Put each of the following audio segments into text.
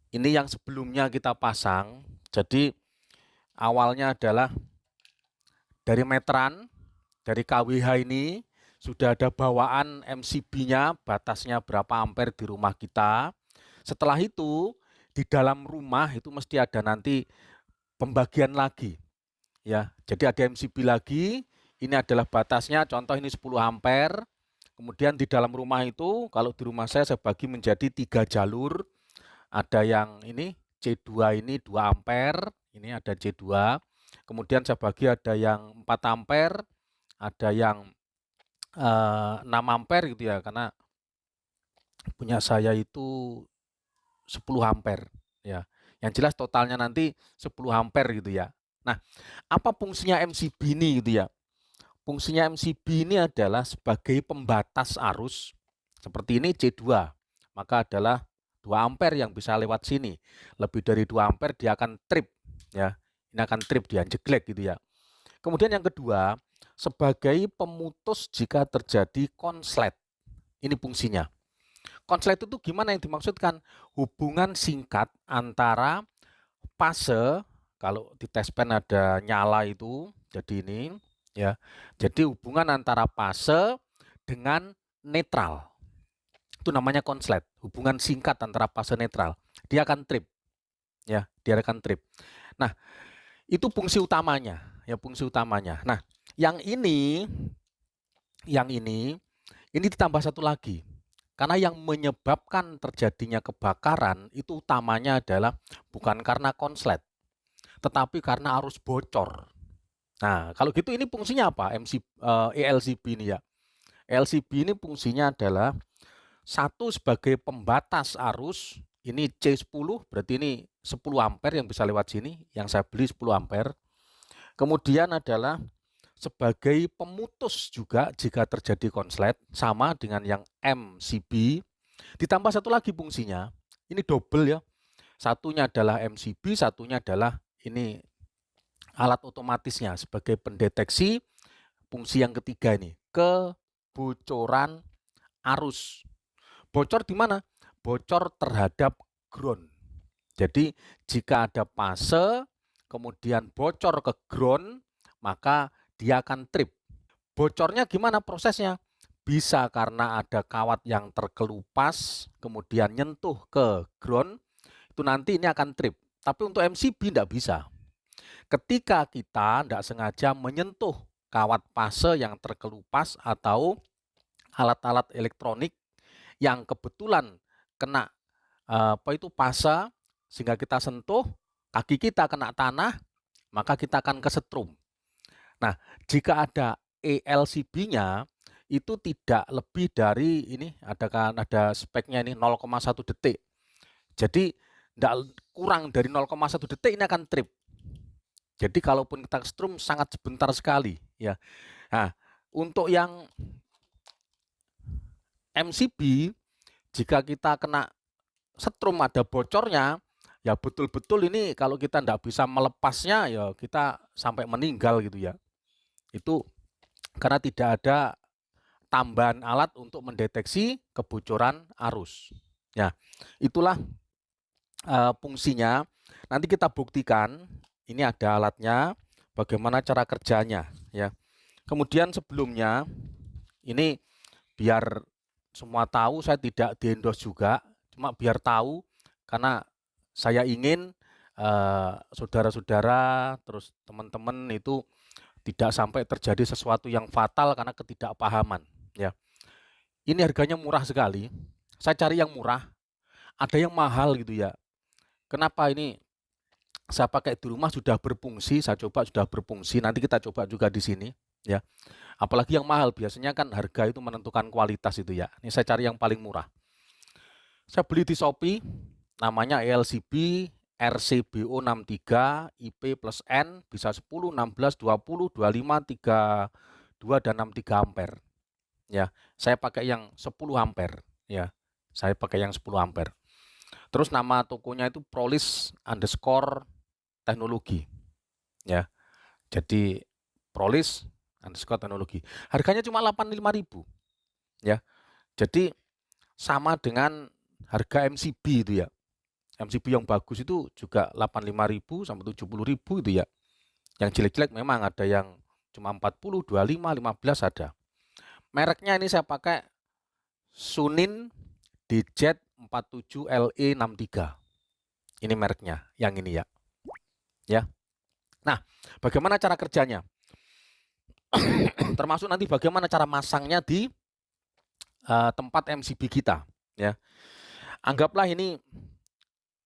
ini yang sebelumnya kita pasang. Jadi awalnya adalah dari meteran, dari KWH ini sudah ada bawaan MCB-nya, batasnya berapa ampere di rumah kita. Setelah itu di dalam rumah itu mesti ada nanti pembagian lagi ya. Jadi ada MCB lagi, ini adalah batasnya, contoh ini 10 ampere. Kemudian di dalam rumah itu, kalau di rumah saya bagi menjadi 3 jalur. Ada yang ini C2 ini 2 ampere, ini ada C2. Kemudian saya bagi ada yang 4 ampere, ada yang 6 ampere gitu ya, karena punya saya itu 10 ampere ya. Yang jelas totalnya nanti 10 ampere gitu ya. Nah, apa fungsinya MCB ini gitu ya? Fungsinya MCB ini adalah sebagai pembatas arus. Seperti ini C2, maka adalah 2 ampere yang bisa lewat sini. Lebih dari 2 ampere dia akan trip ya. Ini akan trip, dia jeglek gitu ya. Kemudian yang kedua, sebagai pemutus jika terjadi konslet. Ini fungsinya. Konslet itu gimana yang dimaksudkan? Hubungan singkat antara fase, kalau di tes pen ada nyala itu, jadi ini ya. Jadi hubungan antara fase dengan netral. Itu namanya konslet, hubungan singkat antara fase netral. Dia akan trip ya, dia akan trip. Nah, itu fungsi utamanya, ya fungsi utamanya. Nah, yang ini ditambah satu lagi. Karena yang menyebabkan terjadinya kebakaran itu utamanya adalah bukan karena konslet, tetapi karena arus bocor. Nah, kalau gitu ini fungsinya apa? ELCB ini ya. ELCB ini fungsinya adalah satu sebagai pembatas arus, ini C10 berarti ini 10 ampere yang bisa lewat sini, yang saya beli 10 ampere. Kemudian adalah sebagai pemutus juga jika terjadi konslet, sama dengan yang MCB. Ditambah satu lagi fungsinya, ini double ya. Satunya adalah MCB, satunya adalah ini alat otomatisnya sebagai pendeteksi. Fungsi yang ketiga ini, kebocoran arus. Bocor di mana? Bocor terhadap ground. Jadi jika ada fase, kemudian bocor ke ground, maka dia akan trip. Bocornya gimana prosesnya? Bisa karena ada kawat yang terkelupas, kemudian nyentuh ke ground, itu nanti ini akan trip. Tapi untuk MCB tidak bisa. Ketika kita tidak sengaja menyentuh kawat fase yang terkelupas atau alat-alat elektronik yang kebetulan kena fase, sehingga kita sentuh, kaki kita kena tanah, maka kita akan kesetrum. Nah, jika ada ELCB-nya itu tidak lebih dari ini, ada speknya ini 0,1 detik. Jadi tidak kurang dari 0,1 detik ini akan trip. Jadi kalaupun kita kesetrum sangat sebentar sekali ya. Nah, untuk yang MCB, jika kita kena setrum ada bocornya, ya betul-betul ini kalau kita tidak bisa melepasnya ya kita sampai meninggal gitu ya. Itu karena tidak ada tambahan alat untuk mendeteksi kebocoran arus. Ya, itulah fungsinya. Nanti kita buktikan, ini ada alatnya, bagaimana cara kerjanya ya. Kemudian sebelumnya ini biar semua tahu, saya tidak di-endorse juga, cuma biar tahu karena saya ingin saudara-saudara terus teman-teman itu tidak sampai terjadi sesuatu yang fatal karena ketidakpahaman ya. Ini harganya murah sekali. Saya cari yang murah, ada yang mahal gitu ya. Kenapa ini saya pakai di rumah sudah berfungsi, saya coba sudah berfungsi, nanti kita coba juga di sini ya. Apalagi yang mahal, biasanya kan harga itu menentukan kualitas itu ya. Ini saya cari yang paling murah. Saya beli di Shopee, namanya ELCB RCBO 63 IP plus N, bisa 10, 16, 20, 25, 32 dan 63 ampere. Ya, saya pakai yang 10 ampere ya. Saya pakai yang 10 ampere. Terus nama tokonya itu Prolis underscore teknologi ya. Jadi Prolis underscore teknologi. Harganya cuma 85.000 ya. Jadi sama dengan harga MCB itu ya. MCB yang bagus itu juga 85.000 sampai 70.000 itu ya. Yang jelek-jelek memang ada yang cuma 40, 25, 15 ada. Mereknya ini saya pakai Sunin DZ47LE63. Ini mereknya, yang ini ya. Ya. Nah, bagaimana cara kerjanya? Termasuk nanti bagaimana cara masangnya di tempat MCB kita, ya. Anggaplah ini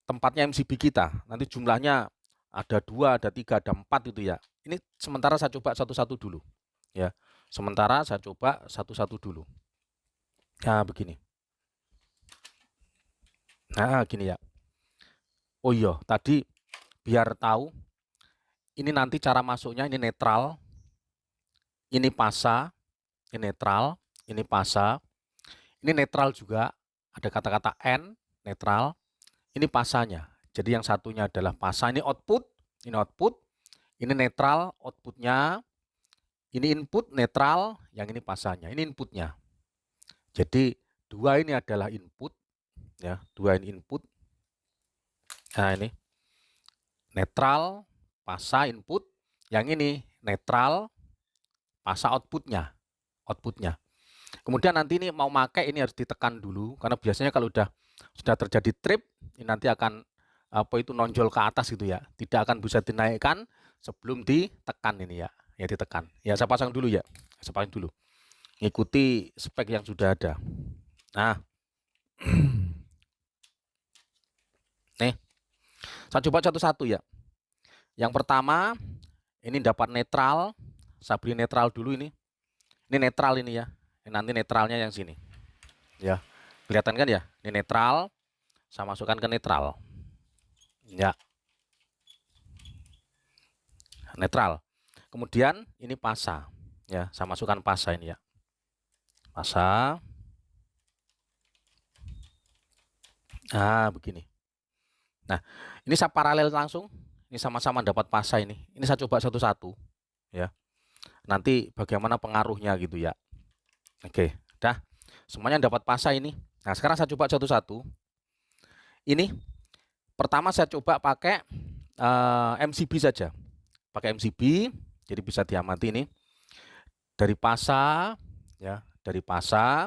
tempatnya MCB kita. Nanti jumlahnya ada 2, ada 3, ada 4 itu ya. Ini sementara saya coba satu-satu dulu, ya. Sementara saya coba satu-satu dulu. Nah, begini. Nah, gini ya. Oh iya, tadi biar tahu, ini nanti cara masuknya ini netral, ini pasa, ini netral, ini pasa, ini netral juga, ada kata-kata N, netral, ini pasanya. Jadi yang satunya adalah pasa, ini output, ini netral, outputnya, ini input, netral, yang ini pasanya, ini inputnya. Jadi dua ini adalah input, ya, dua ini input. Nah ini netral, pasa input, yang ini netral, pasa outputnya. Kemudian nanti ini mau pakai ini harus ditekan dulu, karena biasanya kalau sudah terjadi trip, ini nanti akan nonjol ke atas gitu ya, tidak akan bisa dinaikkan sebelum ditekan ini ya, ditekan. Ya saya pasang dulu ya, ikuti spek yang sudah ada. Nah, nih. Saya coba satu-satu ya. Yang pertama, ini dapat netral. Saya beri netral dulu ini. Ini netral ini ya. Ini nanti netralnya yang sini. Ya. Kelihatan kan ya? Ini netral. Saya masukkan ke netral. Ya. Netral. Kemudian ini pasa. Ya, saya masukkan pasa ini ya. Pasa. Nah, begini. Nah, ini saya paralel langsung. Ini sama-sama dapat pasa ini. Ini saya coba satu-satu, ya. Nanti bagaimana pengaruhnya gitu ya. Oke, dah. Semuanya dapat pasa ini. Nah, sekarang saya coba satu-satu. Ini pertama saya coba pakai MCB saja. Pakai MCB, jadi bisa diamati ini. Dari pasa, ya, dari pasa.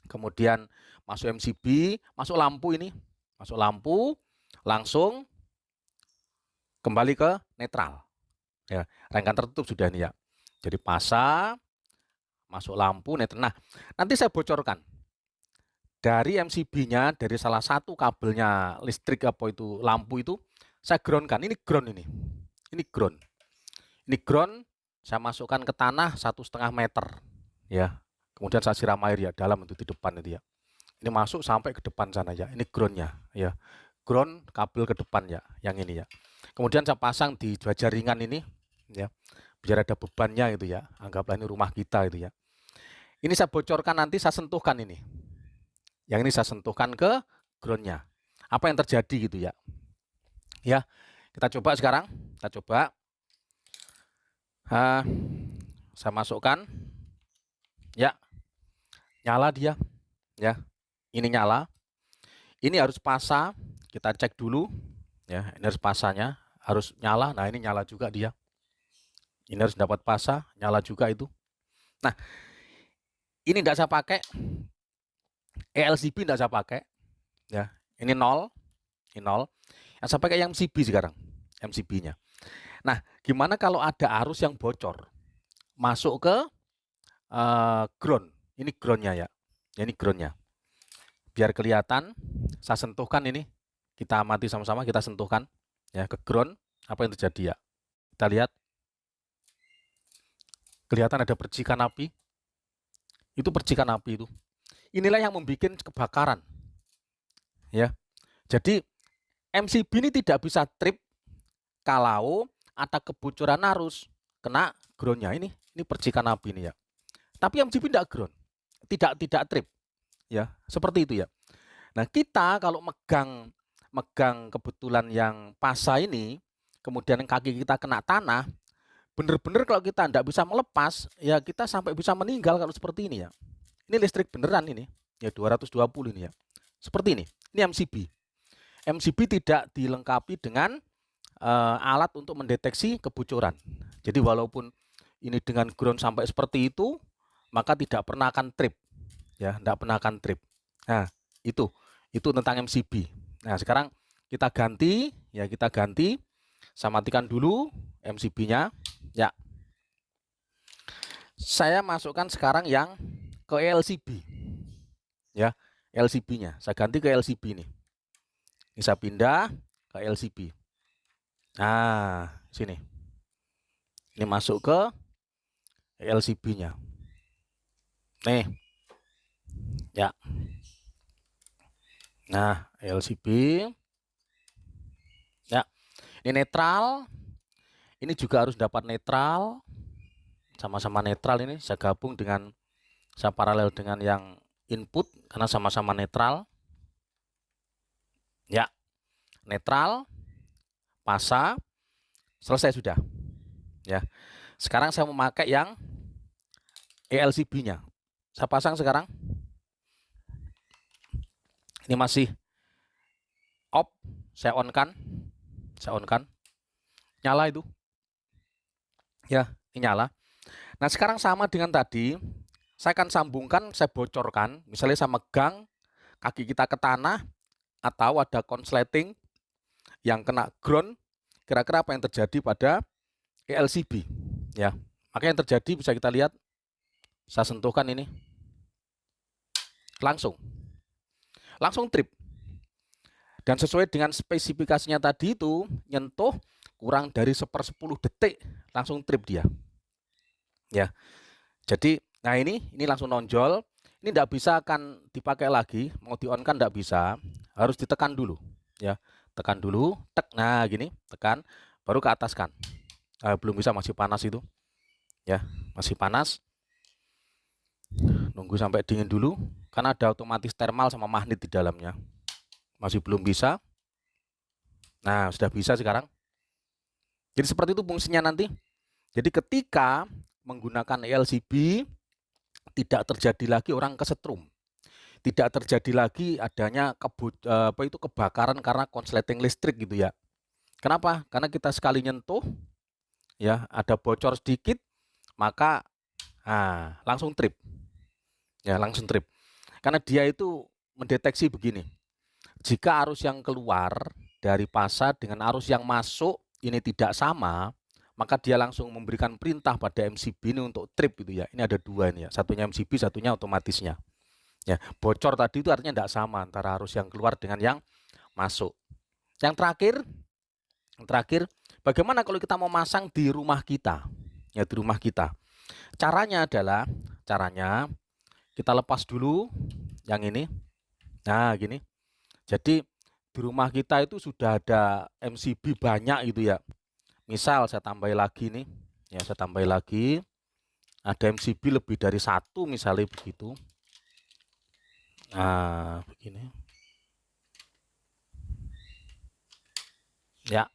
Kemudian masuk MCB, masuk lampu ini. Masuk lampu, langsung kembali ke netral. Ya, rangkaian tertutup sudah nih ya. Jadi pasa, masuk lampu, netral. Nah, nanti saya bocorkan. Dari MCB-nya, dari salah satu kabelnya listrik lampu itu, saya groundkan. Ini ground ini. Ini ground. Ini ground, saya masukkan ke tanah 1,5 meter. Ya. Kemudian saya siram air ya, dalam itu di depan itu ya. Ini masuk sampai ke depan sana ya. Ini groundnya ya. Ground kabel ke depan ya, yang ini ya. Kemudian saya pasang di dua jaringan ini ya, biar ada bebannya gitu ya. Anggaplah ini rumah kita gitu ya. Ini saya bocorkan, nanti saya sentuhkan ini. Yang ini saya sentuhkan ke groundnya. Apa yang terjadi gitu ya. Ya, kita coba sekarang. Kita coba. Saya masukkan. Ya, nyala dia. Ya, ini nyala. Ini harus pasa. Kita cek dulu. Ya, ini harus pasanya. Harus nyala. Nah, ini nyala juga dia. Ini harus dapat pasa. Nyala juga itu. Nah, ini tidak saya pakai. ELCB tidak saya pakai. Ya, ini 0. Ini 0. Yang saya pakai yang MCB sekarang. MCB-nya. Nah, gimana kalau ada arus yang bocor? Masuk ke ground. Ini groundnya ya. Ini groundnya. Biar kelihatan, saya sentuhkan ini. Kita amati sama-sama, kita sentuhkan ya ke ground. Apa yang terjadi ya? Kita lihat. Kelihatan ada percikan api. Itu percikan api itu. Inilah yang membuat kebakaran. Ya. Jadi MCB ini tidak bisa trip kalau ada kebocoran arus kena groundnya ini percikan api ini ya. Tapi MCB tidak ground, tidak trip, ya seperti itu ya. Nah kita kalau megang kebetulan yang pasa ini, kemudian kaki kita kena tanah, bener-bener kalau kita tidak bisa melepas, ya kita sampai bisa meninggal kalau seperti ini ya. Ini listrik beneran ini, ya 220 ini ya. Seperti ini MCB. MCB tidak dilengkapi dengan alat untuk mendeteksi kebocoran. Jadi walaupun ini dengan ground sampai seperti itu, maka tidak pernah akan trip, ya, tidak pernah akan trip. Nah, itu tentang MCB. Nah, sekarang kita ganti, ya, kita ganti. Saya matikan dulu MCB-nya, ya. Saya masukkan sekarang yang ke LCB, ya, LCB-nya. Saya ganti ke LCB nih. Ini saya pindah ke LCB. Nah, sini. Ini masuk ke LCB-nya. Nih. Ya. Nah, LCB. Ya. Ini netral. Ini juga harus dapat netral. Sama-sama netral ini saya gabung dengan, saya paralel dengan yang input karena sama-sama netral. Ya. Netral. Pasa. Selesai sudah. Ya. Sekarang saya memakai yang ELCB-nya. Saya pasang sekarang. Ini masih off, saya on kan. Nyala itu. Ya, ini nyala. Nah, sekarang sama dengan tadi, saya akan sambungkan, saya bocorkan, misalnya saya megang kaki kita ke tanah atau ada konsleting yang kena ground, kira-kira apa yang terjadi pada ELCB, ya. Maka yang terjadi bisa kita lihat, saya sentuhkan ini, langsung trip. Dan sesuai dengan spesifikasinya tadi itu, nyentuh kurang dari 1/10 detik langsung trip dia. Ya. Jadi, nah ini langsung nonjol. Ini tidak bisa akan dipakai lagi, mau di on kan tidak bisa, harus ditekan dulu, ya. Tekan dulu, tek. Nah, gini, tekan, baru ke atas kan. Belum bisa, masih panas itu. Ya, masih panas. Nunggu sampai dingin dulu, karena ada otomatis thermal sama magnet di dalamnya. Masih belum bisa. Nah, sudah bisa sekarang. Jadi seperti itu fungsinya nanti. Jadi ketika menggunakan ELCB, tidak terjadi lagi orang kesetrum. Tidak terjadi lagi adanya kebakaran karena konsleting listrik gitu ya. Kenapa? Karena kita sekali nyentuh, ya, ada bocor sedikit, maka langsung trip. Ya, langsung trip. Karena dia itu mendeteksi begini. Jika arus yang keluar dari pasa dengan arus yang masuk ini tidak sama, maka dia langsung memberikan perintah pada MCB ini untuk trip gitu ya. Ini ada dua ini ya, satunya MCB, satunya otomatisnya. Ya, bocor tadi itu artinya tidak sama antara arus yang keluar dengan yang masuk. Yang terakhir, bagaimana kalau kita mau masang di rumah kita? Ya, di rumah kita. Caranya adalah, kita lepas dulu yang ini. Nah, gini. Jadi di rumah kita itu sudah ada MCB banyak gitu ya. Misal saya tambah lagi nih, ya, saya tambah lagi, ada MCB lebih dari satu misalnya begitu. Nah, begini. Ya,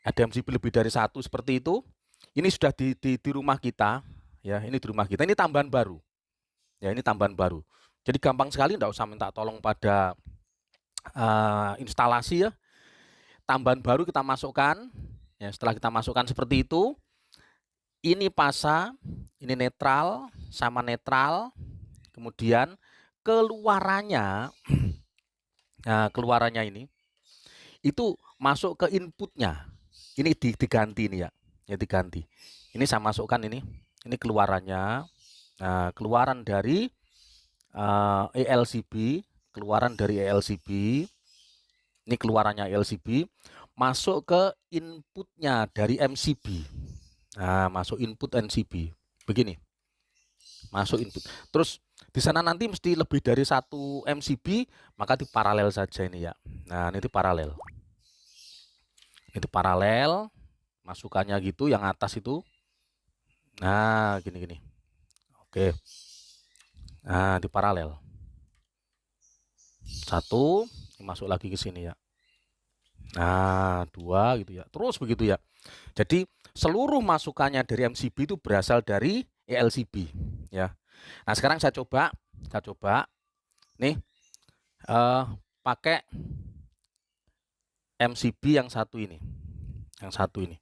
ada MCB lebih dari satu seperti itu. Ini sudah di rumah kita, ya, ini di rumah kita. Ini tambahan baru. Ya, ini tambahan baru. Jadi gampang sekali, tidak usah minta tolong pada instalasi ya. Tambahan baru kita masukkan. Ya, setelah kita masukkan seperti itu, ini pasa, ini netral, sama netral. Kemudian keluarannya, nah, keluarannya ini, itu masuk ke inputnya. Ini diganti ini ya, diganti. Ini saya masukkan ini keluarannya. Nah, keluaran dari ELCB, ini keluarannya ELCB, masuk ke inputnya dari MCB. Nah, masuk input MCB. Begini. Masuk input. Terus di sana nanti mesti lebih dari satu MCB, maka di paralel saja ini ya. Nah, ini paralel. Itu paralel, masukannya gitu, yang atas itu. Nah, gini. Oke. Nah, di paralel. Satu, masuk lagi ke sini ya. Nah, dua gitu ya. Terus begitu ya. Jadi seluruh masukannya dari MCB itu berasal dari ELCB ya. Nah, sekarang saya coba nih pakai MCB yang satu ini. Yang satu ini.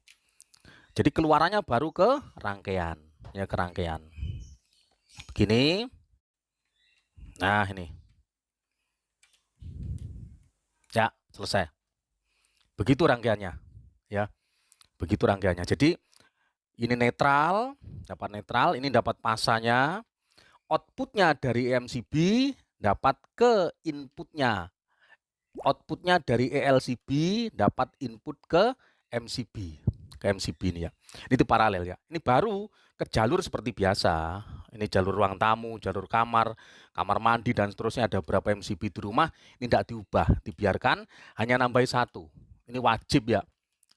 Jadi keluarannya baru ke rangkaian, ya ke rangkaian. Begini. Nah, ini. Ya, selesai. Begitu rangkaiannya, ya. Begitu rangkaiannya. Jadi ini netral, dapat netral, ini dapat pasanya. Outputnya dari EMCB dapat ke inputnya. Outputnya dari ELCB dapat input ke MCB. Ke MCB ini ya. Ini paralel ya. Ini baru ke jalur seperti biasa. Ini jalur ruang tamu, jalur kamar, kamar mandi dan seterusnya, ada berapa MCB di rumah. Ini tidak diubah, dibiarkan, hanya nambahi satu. Ini wajib ya.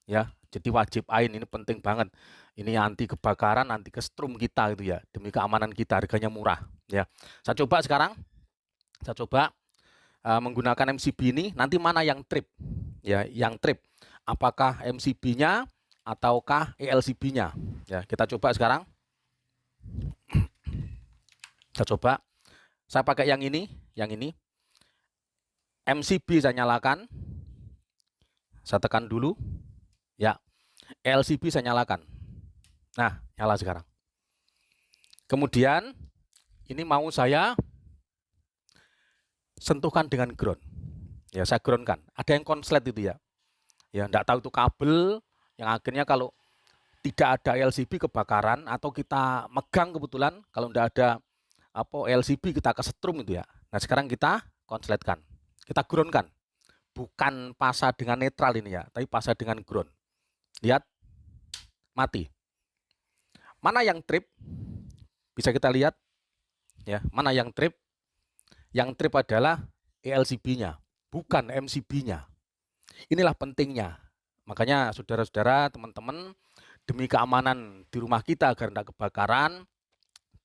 Ya, jadi wajib AIN ini penting banget. Ini anti kebakaran, anti kestrum kita gitu ya. Demi keamanan kita, harganya murah ya. Saya coba sekarang. Saya coba menggunakan MCB ini, nanti mana yang trip? Ya, yang trip. Apakah MCB-nya ataukah ELCB-nya? Ya, kita coba sekarang. Saya coba. Saya pakai yang ini, MCB saya nyalakan. Saya tekan dulu. Ya. LCB saya nyalakan. Nah, nyala sekarang. Kemudian ini mau saya sentuhkan dengan ground. Ya, saya groundkan. Ada yang konslet itu ya. Ya, enggak tahu itu kabel yang akhirnya kalau tidak ada LCB kebakaran atau kita megang kebetulan kalau enggak ada LCB kita kesetrum itu ya. Nah, sekarang kita konsletkan. Kita groundkan. Bukan pasa dengan netral ini ya, tapi pasa dengan ground. Lihat, mati. Mana yang trip? Bisa kita lihat ya, mana yang trip? Yang trip adalah ELCB-nya, bukan MCB-nya. Inilah pentingnya. Makanya saudara-saudara, teman-teman, demi keamanan di rumah kita agar tidak kebakaran,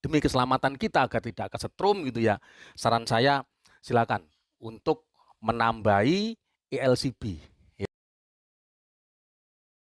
demi keselamatan kita agar tidak kesetrum gitu ya. Saran saya silakan untuk menambahi ELCB